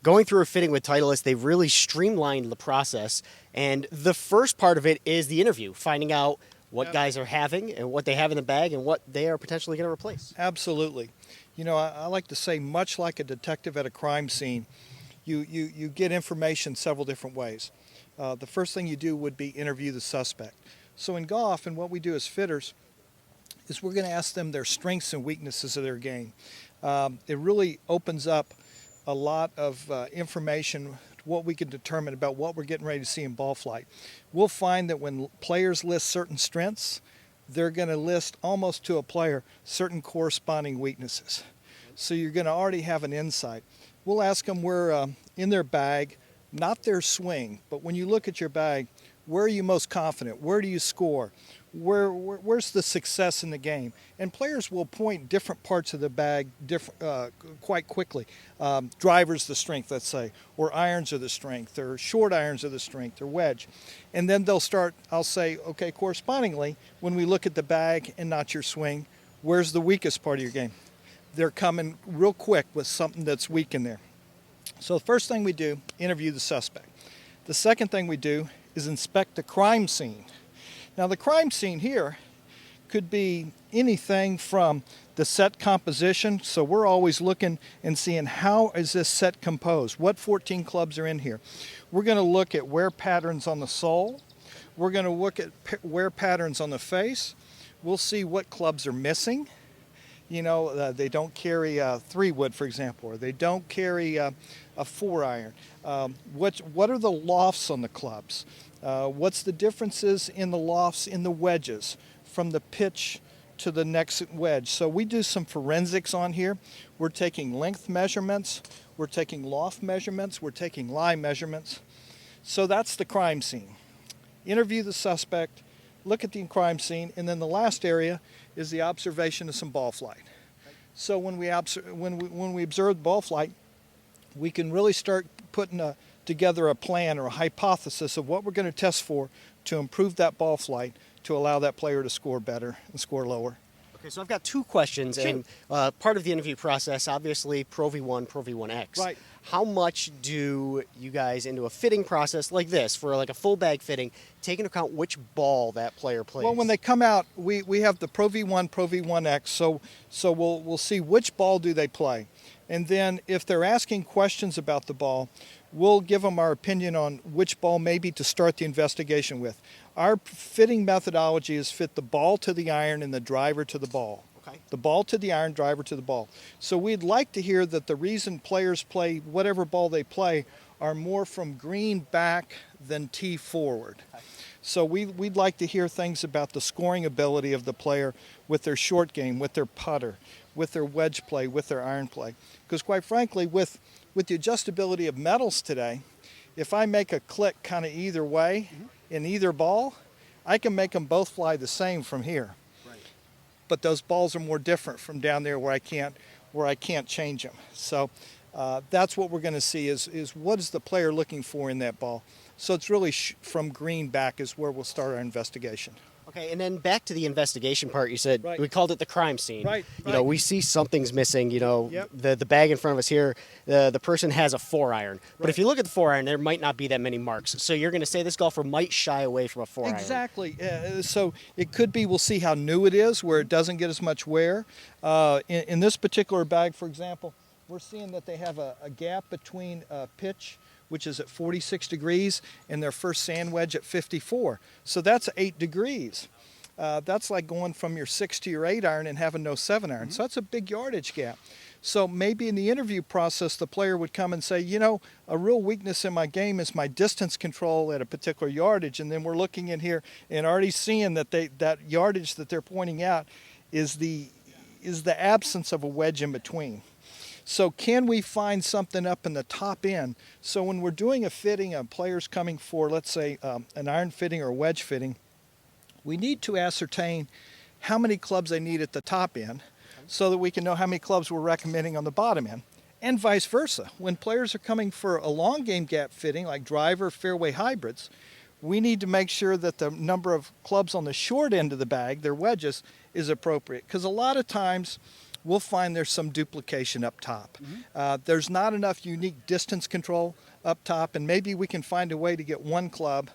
going through a fitting with Titleist, they've really streamlined the process. And the first part of it is the interview, finding out what guys are having and what they have in the bag and what they are potentially going to replace. Absolutely. You know, I like to say, much like a detective at a crime scene, you get information several different ways. The first thing you do would be interview the suspect. So in golf, and what we do as fitters, is we're going to ask them their strengths and weaknesses of their game. It really opens up a lot of information, what we can determine about what we're getting ready to see in ball flight. We'll find that when players list certain strengths, they're going to list almost to a player certain corresponding weaknesses. So you're going to already have an insight. We'll ask them where in their bag, not their swing, but when you look at your bag, where are you most confident? Where do you score? Where's the success in the game? And players will point different parts of the bag quite quickly. Drivers the strength, let's say, or irons are the strength, or short irons are the strength, or wedge. And then they'll start, I'll say, okay, correspondingly, when we look at the bag and not your swing, where's the weakest part of your game? They're coming real quick with something that's weak in there. So the first thing we do, interview the suspect. The second thing we do is inspect the crime scene. Now the crime scene here could be anything from the set composition, so we're always looking and seeing how is this set composed, what 14 clubs are in here. We're going to look at wear patterns on the sole, we're going to look at wear patterns on the face, we'll see what clubs are missing. You know, they don't carry a 3-wood, for example, or they don't carry a 4-iron. What are the lofts on the clubs? What's the differences in the lofts in the wedges from the pitch to the next wedge? So we do some forensics on here. We're taking length measurements, we're taking loft measurements, we're taking lie measurements. So that's the crime scene. Interview the suspect, look at the crime scene, and then the last area is the observation of some ball flight. So when we observe ball flight, we can really start putting together a plan or a hypothesis of what we're going to test for to improve that ball flight to allow that player to score better and score lower. Okay, so I've got two questions, and part of the interview process, obviously, Pro V1, Pro V1X. Right. How much do you guys, into a fitting process like this, for like a full bag fitting, take into account which ball that player plays? Well, when they come out, we have the Pro V1, Pro V1X, so we'll see which ball do they play. And then if they're asking questions about the ball, we'll give them our opinion on which ball maybe to start the investigation with. Our fitting methodology is fit the ball to the iron and the driver to the ball. Okay. The ball to the iron, driver to the ball. So we'd like to hear that the reason players play whatever ball they play are more from green back than tee forward. Okay. So we'd like to hear things about the scoring ability of the player with their short game, with their putter, with their wedge play, with their iron play. Because quite frankly, with the adjustability of metals today, if I make a click kind of either way in either ball, I can make them both fly the same from here. Right. But those balls are more different from down there where I can't change them. So that's what we're going to see is what is the player looking for in that ball. So it's really from green back is where we'll start our investigation. Okay, and then back to the investigation part, you said we called it the crime scene. Right. You know, we see something's missing, you know, Yep. the bag in front of us here, the person has a 4-iron. But Right. if you look at the 4-iron, there might not be that many marks. So you're going to say this golfer might shy away from a 4-iron. Exactly. So it could be we'll see how new it is, where it doesn't get as much wear. In this particular bag, for example, we're seeing that they have a gap between pitch, which is at 46 degrees, and their first sand wedge at 54. So that's 8 degrees. That's like going from your 6 to your 8-iron and having no 7-iron. So that's a big yardage gap. So maybe in the interview process, the player would come and say, you know, a real weakness in my game is my distance control at a particular yardage. And then we're looking in here and already seeing that that yardage that they're pointing out is the absence of a wedge in between. So can we find something up in the top end? So when we're doing a fitting, a player's coming for, let's say, an iron fitting or a wedge fitting, we need to ascertain how many clubs they need at the top end so that we can know how many clubs we're recommending on the bottom end, and vice versa. When players are coming for a long game gap fitting, like driver, fairway hybrids, we need to make sure that the number of clubs on the short end of the bag, their wedges, is appropriate. Because a lot of times we'll find there's some duplication up top. There's not enough unique distance control up top, and maybe we can find a way to get one club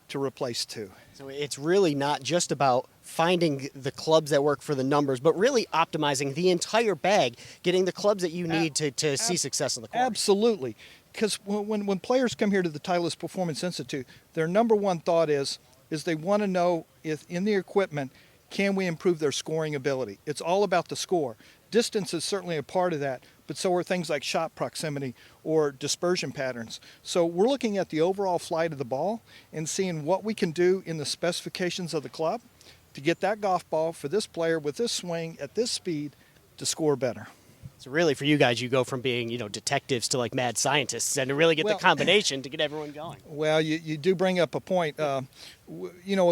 to replace two. So it's really not just about finding the clubs that work for the numbers, but really optimizing the entire bag, getting the clubs that you need to see success on the course. Absolutely. Because when players come here to the Titleist Performance Institute, their number one thought is they want to know if in the equipment, can we improve their scoring ability? It's all about the score. Distance is certainly a part of that, but so are things like shot proximity or dispersion patterns. So we're looking at the overall flight of the ball and seeing what we can do in the specifications of the club to get that golf ball for this player with this swing at this speed to score better. So really, for you guys, you go from being, detectives to like mad scientists, and to really get the combination to get everyone going. Well, you do bring up a point. A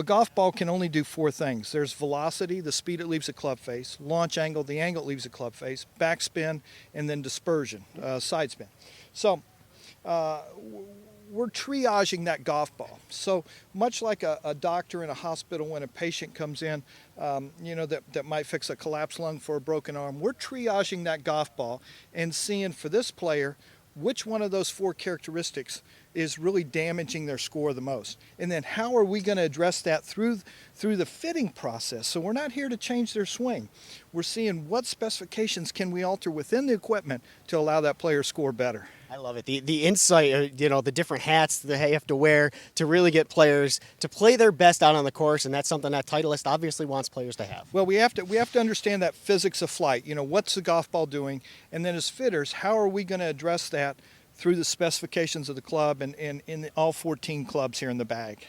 golf ball can only do four things. There's velocity, the speed it leaves a club face; launch angle, the angle it leaves a club face; backspin, and then dispersion, side spin. So we're triaging that golf ball. So much like a doctor in a hospital when a patient comes in, that might fix a collapsed lung for a broken arm, we're triaging that golf ball and seeing for this player which one of those four characteristics is really damaging their score the most. And then how are we going to address that through the fitting process? So we're not here to change their swing. We're seeing what specifications can we alter within the equipment to allow that player to score better. I love it. The insight, the different hats that they have to wear to really get players to play their best out on the course, and that's something that Titleist obviously wants players to have. Well, we have to understand that physics of flight. What's the golf ball doing? And then as fitters, how are we going to address that through the specifications of the club and in all 14 clubs here in the bag?